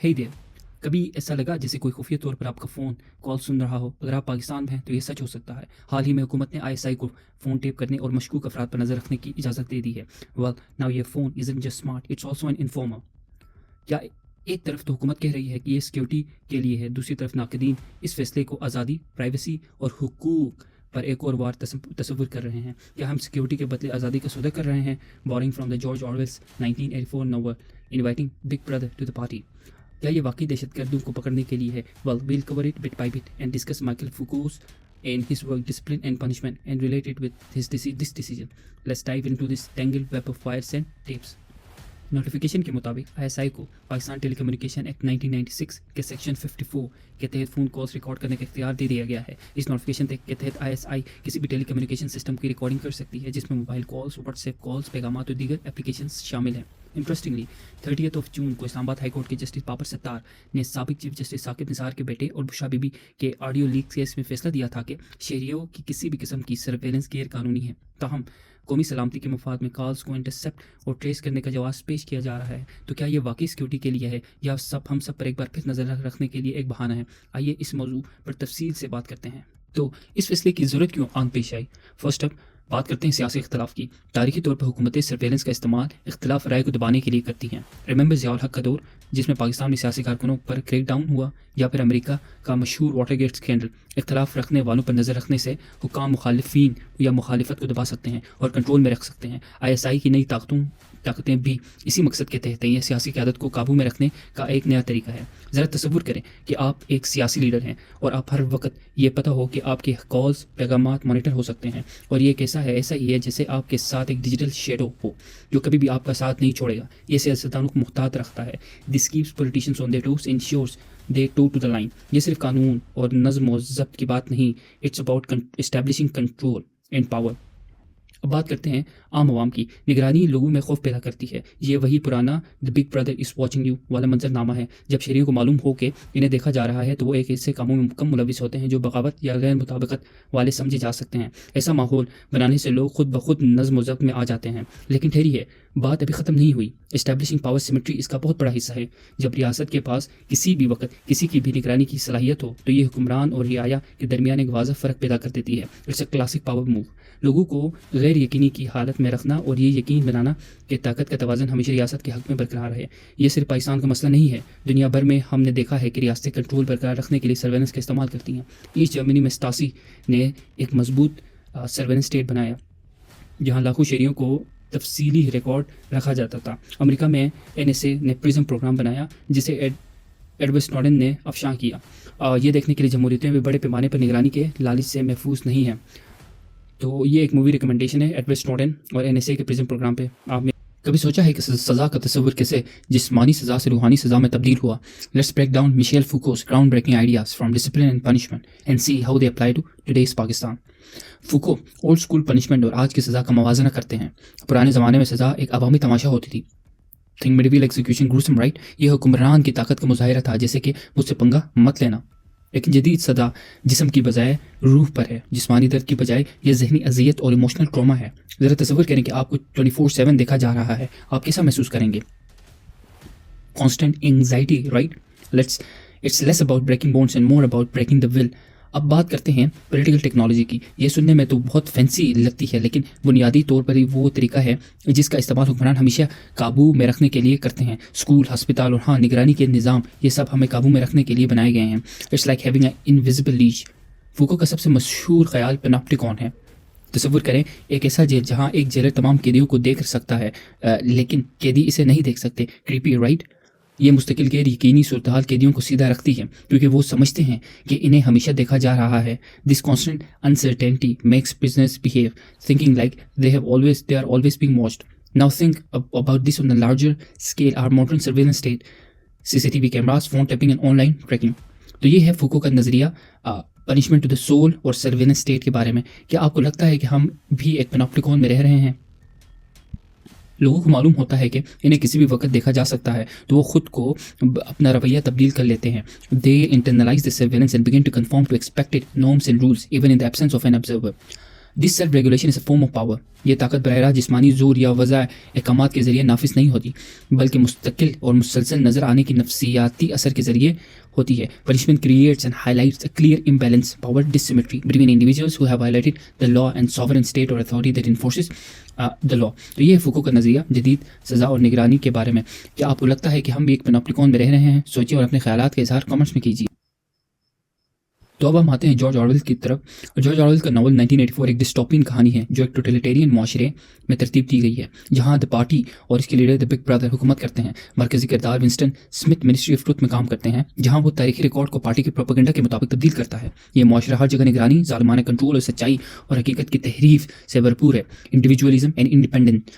हे there, कभी ऐसा लगा जैसे कोई खुफिया तौर पर आपका फ़ोन कॉल सुन रहा हो? अगर आप पाकिस्तान में हैं तो ये सच हो सकता है। हाल ही में हुकूमत ने आईएसआई को फ़ोन टेप करने और मशकूक अफराद पर नज़र रखने की इजाज़त दे दी है। वेल नाउ ये phone isn't just smart, it's also an informer. क्या एक तरफ तो हुकूमत कह रही है कि ये सिक्योरिटी के लिए है, दूसरी तरफ नाक़दीन इस फैसले को आज़ादी, प्राइवेसी और हुकूक पर एक और बार तसव्वुर कर रहे हैं। क्या हम सिक्योरिटी के बदले आज़ादी का सौदा कर रहे हैं? Boring from the George Orwell's 1984 novel inviting big brother to the party. क्या ये वाकई दहशतगर्दों को पकड़ने के लिए है? Well we'll cover it bit by bit and discuss Michael Foucault's and his work discipline and punishment and relate it with this decision. Let's dive into this tangled web of wires and tapes. Notification के मुताबिक ISI को Pakistan telecommunication act 1996 के section 54 के तहत phone calls record करने का इख्तियार दे दिया गया है। इस नोटिफिकेशन के तहत आईएसआई किसी भी टेलीकम्युनिकेशन सिस्टम की रिकॉर्डिंग कर सकती है जिसमें मोबाइल कॉल्स, व्हाट्सएप कॉल्स, पैगामात और दीगर एप्लीकेशंस शामिल हैं। इंटरेस्टिंगली 30 जून को इस्लामाबाद हाई कोर्ट के जस्टिस बाबर सत्तार ने साबिक चीफ जस्टिस साकिब निसार के बेटे और बुशरा बीबी के ऑडियो लीक केस में फैसला दिया था कि शहरियों की किसी भी किस्म की सर्वेलेंस गैर कानूनी है। ताहम कौमी सलामती के मफाद में कॉल्स को इंटरसेप्ट और ट्रेस करने का जवाब पेश किया जा रहा है। तो क्या ये वाकई सिक्योरिटी के लिए है या हम सब पर एक बार फिर नज़र रखने के लिए एक बहाना है? आइए इस मौजू पर तफसील से बात करते हैं। तो इस फैसले की ज़रूरत क्यों आन पेश आई? फर्स्ट अप बात करते हैं सियासी इख्तलाफ की। तारीखी तौर पर हुकूमतें सर्वेलेंस का इस्तेमाल इख्तलाफ राय को दबाने के लिए करती हैं। रिमेंबर ज़ियाउल हक का दौर जिसमें पाकिस्तान में सियासी कारकुनों पर क्रैकडाउन हुआ, या फिर अमेरिका का मशहूर वाटरगेट स्कैंडल। इख्तलाफ रखने वालों पर नज़र रखने से हुकाम मुखालिफिन या मुखालिफत को दबा सकते हैं और कंट्रोल में रख सकते हैं। आईएसआई की नई ताकतें भी इसी मकसद के तहत हैं। यह सियासी क़यादत को काबू में रखने का एक नया तरीका है। ज़रा तसव्वुर करें कि आप एक सियासी लीडर हैं और आप हर वक्त ये पता हो कि आपके कॉल्स, पैगामात मॉनिटर हो सकते हैं, और ये कैसा है? ऐसा ही है जैसे आपके साथ एक डिजिटल शेडो हो जो कभी भी आपका साथ नहीं छोड़ेगा। ये सियासतदानों को मुख्तात रखता है। This keeps politicians on their टोes, ensures they toe the line. ये सिर्फ कानून और नज़्म और ज़ब्त की बात नहीं, it's about establishing control and power. अब बात करते हैं आम आवाम की। निगरानी लोगों में खौफ पैदा करती है। ये वही पुराना the big brother is watching you वाला मंजरनामा है। जब शहरियों को मालूम हो कि इन्हें देखा जा रहा है तो वो एक ऐसे कामों में कम मुलविस होते हैं जो बगावत या गैर मुताबिकत वाले समझे जा सकते हैं। ऐसा माहौल बनाने से लोग खुद ब खुद नज़्म व ज़ब्त में आ जाते हैं। लेकिन ठहरिए, बात अभी ख़त्म नहीं हुई। एस्टैब्लिशिंग पावर सिमेट्री इसका बहुत बड़ा हिस्सा है। जब रियासत के पास किसी भी वक्त किसी की भी निगरानी की सलाहियत हो तो ये हुक्मरान और रियाया के दरमियान एक वाज़ह फ़र्क पैदा कर देती है। It's a classic power move. लोगों को गैर यकीनी की हालत में रखना और ये यकीन बनाना कि ताकत का तवाज़न हमेशा रियासत के हक़ में बरकरार है। ये सिर्फ पाकिस्तान का मसला नहीं है। दुनिया भर में हमने देखा है कि रियासतें कंट्रोल बरकरार रखने के लिए सर्वेलेंस का इस्तेमाल करती हैं। ईस्ट जर्मनी में स्टासी ने एक मजबूत सर्वेलेंस स्टेट बनाया जहाँ लाखों शहरियों को तफसीली रिकॉर्ड रखा जाता था। अमेरिका में एनएसए ने प्रिज्म प्रोग्राम बनाया जिसे एडवर्ड स्नोडेन ने अफशां किया। ये देखने के लिए जमहूरियतें भी बड़े पैमाने पर निगरानी के लालच से महफूज नहीं हैं। तो ये एक मूवी रिकमेंडेशन है एडवर्ड स्नोडेन और एनएसए के प्रिज्म प्रोग्राम पे। आपने कभी सोचा है कि सज़ा का तस्वुर कैसे जिस्मानी सज़ा से रूहानी सज़ा में तब्दील हुआ? Let's break down Michel Foucault's groundbreaking ideas from discipline and punishment and see how they apply to today's Pakistan. Foucault old school punishment और आज की सज़ा का मवाजना करते हैं। पुराने ज़माने में सज़ा एक अवामी तमाशा होती थी। Think medieval execution gruesome, right? यह हुक्मरान की ताकत का मुजाहिरा था, जैसे कि मुझसे पंगा मत लेना। लेकिन जदीद सज़ा जिस्म की बजाय रूह पर है। जिस्मानी दर्द की बजाय यह जहनी अजियत और इमोशनल ट्रॉमा है। ज़रा तसव्वुर करें कि आपको 24/7 देखा जा रहा है, आप कैसा महसूस करेंगे? Constant anxiety, right? It's less about breaking bones and more about breaking the will. अब बात करते हैं पॉलिटिकल टेक्नोलॉजी की। ये सुनने में तो बहुत फैंसी लगती है, लेकिन बुनियादी तौर पर ही वो तरीका है जिसका इस्तेमाल हुक्मरान हमेशा काबू में रखने के लिए करते हैं। स्कूल, अस्पताल और हाँ निगरानी के निज़ाम, ये सब हमें काबू में रखने के लिए बनाए गए हैं। It's like having a invisible leash. Foucault का सबसे मशहूर ख्याल पैनोप्टिकॉन है। तसव्वुर करें एक ऐसा जेल जहाँ एक जेलर तमाम कैदियों को देख सकता है लेकिन कैदी इसे नहीं देख सकते। Creepy, right? ये मुस्तकिल गैर यकीनी सूरत कैदियों को सीधा रखती है क्योंकि वो समझते हैं कि इन्हें हमेशा देखा जा रहा है। This constant uncertainty makes business behave thinking like they are always being watched. Now think about this on the larger scale, our modern surveillance state, CCTV cameras, phone tapping and online tracking. तो ये है Foucault का नज़रिया punishment to the soul और surveillance state के बारे में। क्या आपको लगता है कि हम भी एक पैनोप्टिकॉन में रह रहे हैं? लोगों को मालूम होता है कि इन्हें किसी भी वक्त देखा जा सकता है तो वो खुद को अपना रवैया तब्दील कर लेते हैं। They internalise the surveillance and begin to conform to expected norms and rules even in the absence of an observer. This self regulation is a form of power. ये ताकत बरह रास्त जिस्मानी जोर या वज़ा अहकामात के ज़रिए नाफिज नहीं होती, बल्कि मुस्तकिल और मुसलसल नज़र आने की नफसियाती असर के ज़रिए होती है। Punishment creates and highlights a clear imbalance power dissymmetry between individuals who have violated the law and sovereign state और अथॉरिटी दैट इन्फोर्सेस द लॉ। तो ये हुकूक का नज़रिया जदीद सज़ा और निगरानी के बारे में। क्या आपको लगता है कि हम भी एक पनोप्टिकॉन में रह रहे हैं? सोचिए और अपने ख्यालात का इजहार कमेंट्स में कीजिए। तो अब हम आते हैं जॉर्ज ऑरवेल की तरफ। जॉर्ज ऑरवेल का नावल 1984 एक डिस्टोपियन कहानी है जो एक टोटलिटेरियन माशरे में तरतीब दी गई है, जहां द पार्टी और इसके लीडर द बिग ब्रदर हुकूमत करते हैं। मरकजी किरदार Winston Smith ministry of truth में काम करते हैं, जहां वो तारीखी रिकॉर्ड को पार्टी के प्रोपेगेंडा के मुताबिक तब्दील करता है। ये माशरा हर जगह निगरानी, ज़ालिमाना कंट्रोल और सच्चाई और हकीकत की तहरीफ से भरपूर है। Individualism and independent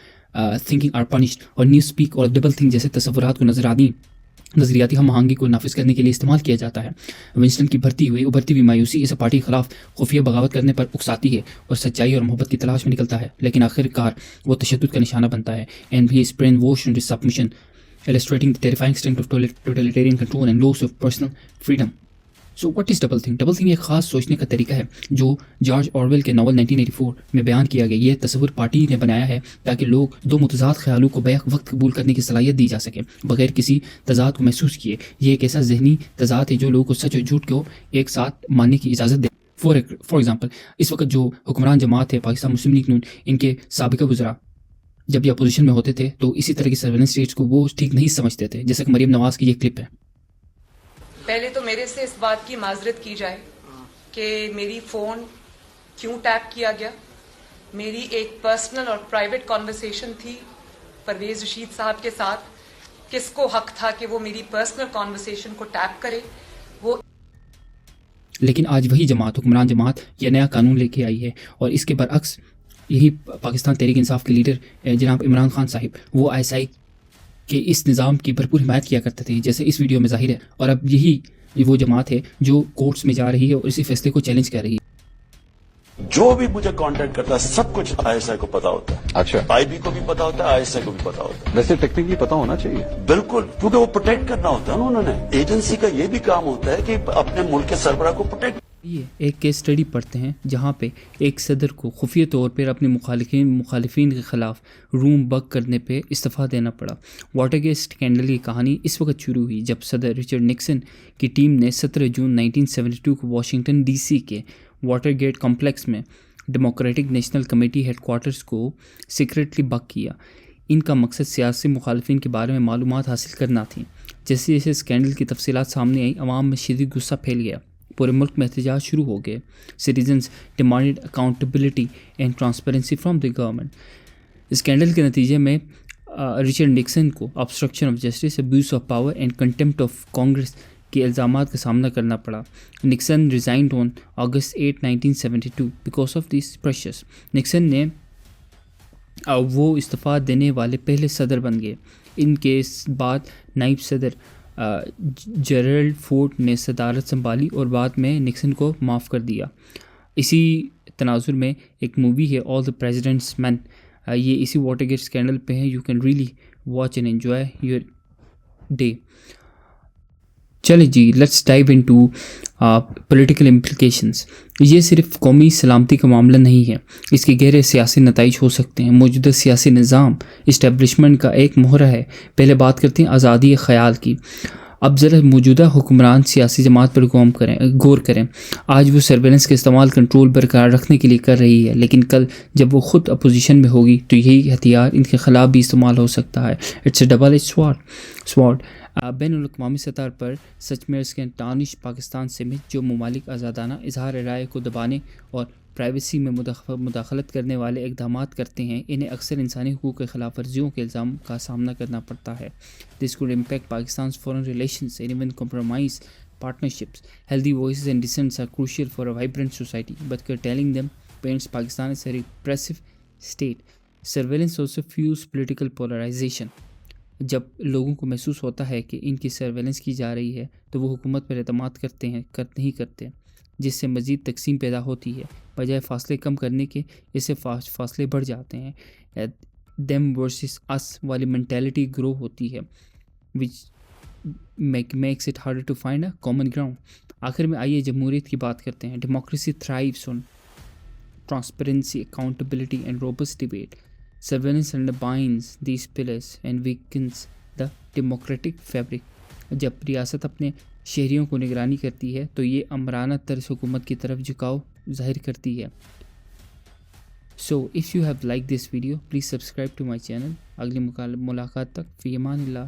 thinking are punished और न्यू स्पीक और डबल थिंक जैसे तसव्वुरात को नज़रियाती हम आहंगी को नाफिज करने के लिए इस्तेमाल किया जाता है। विंस्टन की उभरती हुई मायूसी इसे पार्टी के खिलाफ खुफिया बगावत करने पर उकसाती है और सच्चाई और मोहब्बत की तलाश में निकलता है, लेकिन आखिरकार वो तशद्दुद का निशाना बनता है। And he is brain wash and submission, illustrating the terrifying strength of totalitarian control and loss of personal freedom. So what is double think? Double think एक ख़ास सोचने का तरीका है जो जॉर्ज ऑरवेल के नावल 1984 में बयान किया गया। ये तस्वुर पार्टी ने बनाया है ताकि लोग दो मुतज़ाद ख्यालों को बैक वक्त कबूल करने की सलाहियत दी जा सके बगैर किसी तज़ाद को महसूस किए। ये एक ऐसा जहनी तज़ाद है जो लोगों को सच और झूठ को एक साथ मानने की इजाज़त दे। फॉर एग्जाम्पल, इस वक्त जो हुक्मरान जमात है पाकिस्तान मुस्लिम लीग नून, इनके साबिका वज़रा जब ये अपोजिशन में होते थे तो इसी तरह की सर्वेलेंस स्टेट्स को वो ठीक नहीं समझते थे, जैसे कि मरीम नवाज़ की ये क्लिप है। पहले तो मेरे से इस बात की माजरत की जाए कि मेरी फ़ोन क्यों टैप किया गया। मेरी एक पर्सनल और प्राइवेट कॉन्वर्सेशन थी परवेज़ रशीद साहब के साथ। किसको हक था कि वो मेरी पर्सनल कॉन्वर्सेशन को टैप करे? वो लेकिन आज वही जमात, हुक्मरान जमात, यह नया कानून लेके आई है और इसके बरअक्स यही पाकिस्तान तहरीक इंसाफ के लीडर जनाब इमरान खान साहिब, वो ISI कि इस निज़ाम की भरपूर हिमायत किया करते थे, जैसे इस वीडियो में ज़ाहिर है। और अब यही वो जमात है जो कोर्ट्स में जा रही है और इसी फैसले को चैलेंज कर रही है। जो भी मुझे कांटेक्ट करता है सब कुछ ISI को पता होता है। अच्छा, IB को भी पता होता है, ISI को भी पता होता है। वैसे टेक्निकली पता होना चाहिए। बिल्कुल, क्योंकि वो प्रोटेक्ट करना होता है ना। उन्होंने एजेंसी का ये भी काम होता है कि अपने मुल्क के सरबराह को प्रोटेक्ट। ये एक केस स्टडी पढ़ते हैं जहाँ पे एक सदर को खुफिया तौर पर अपने मुखालिफिन के ख़िलाफ़ रूम बग करने पे इस्तीफ़ा देना पड़ा। वाटरगेट स्कैंडल की कहानी इस वक्त शुरू हुई जब सदर रिचर्ड निक्सन की टीम ने 17 जून 1972 को वाशिंगटन DC के वाटरगेट कॉम्प्लेक्स में डेमोक्रेटिक नेशनल कमेटी हेडक्वार्टर्स को सीक्रेटली बग किया। इनका मकसद सियासी मुखालिफिन के बारे में मालूमात हासिल करना थी। जैसे जैसे स्कैंडल की तफसीलात सामने आई, अवाम में शदीद गुस्सा फैल गया। पूरे मुल्क में एहतजाज शुरू हो गए। Citizens demanded accountability and transparency from the government. Scandal के नतीजे में रिचर्ड निक्सन को obstruction of justice, abuse of power and contempt of Congress के इल्ज़ामात का सामना करना पड़ा। Nixon resigned on August 8, 1972 because of this pressures. Nixon ने वो इस्तीफ़ा देने वाले पहले सदर बन गए। इनके बाद नायब सदर जेरल्ड फोर्ड ने सदारत संभाली और बाद में निक्सन को माफ़ कर दिया। इसी तनाजुर में एक मूवी है ऑल द प्रेसिडेंट्स मैन, ये इसी वाटरगेट स्कैंडल पे है। You can really watch and enjoy your day. चले जी, let's dive into political implications. ये सिर्फ कौमी सलामती का मामला नहीं है, इसके गहरे सियासी नताइज हो सकते हैं। मौजूदा सियासी निज़ाम इस्टेब्लिशमेंट का एक मोहरा है। पहले बात करते हैं आज़ादी ख़याल की। अब ज़रा मौजूदा हुक्मरान सियासी जमात पर गौर करें। आज वो सर्वेलेंस का इस्तेमाल कंट्रोल बरकरार रखने के लिए कर रही है, लेकिन कल जब वो ख़ुद अपोजिशन में होगी तो यही हथियार इनके ख़िलाफ़ भी इस्तेमाल हो सकता है। It's a double edge sword. बैनुल-अक़वामी सतह पर सच में इसके दानिश पाकिस्तान समेत जो ममालिक आज़ादाना इजहार राय को दबाने और प्राइवेसी में मुदाखलत करने वाले इक़दाम करते हैं, इन्हें अक्सर इंसानी हुकूक़ के ख़िलाफ़ वर्जियों के इल्ज़ाम का सामना करना पड़ता है। This could impact Pakistan foreign relations and even compromise partnerships. Healthy voices and dissents are crucial for a vibrant society, but curtailing them paints Pakistan as a repressive state. Surveillance also fuels political polarization. जब लोगों को महसूस होता है कि इनकी surveillance की जा रही है तो वो हुकूमत पर एतमाद नहीं करते, जिससे मज़ीद तकसीम पैदा होती है। बजाय फासले कम करने के इससे फासले बढ़ जाते हैं। देम वर्सेस अस वाली मेंटालिटी ग्रो होती है, which makes it harder to find a common ground. आखिर में आइए जमहूरियत की बात करते हैं। Democracy thrives on transparency, accountability, and robust debate. Surveillance undermines these pillars and weakens the democratic fabric. جب ریاست اپنے شہریوں کو نگرانی کرتی ہے تو یہ امرانہ طرز حکومت کی طرف جھکاؤ ظاہر کرتی ہے. So if you have liked this video, please subscribe to my channel. اگلی ملاقات تک فی امان اللہ.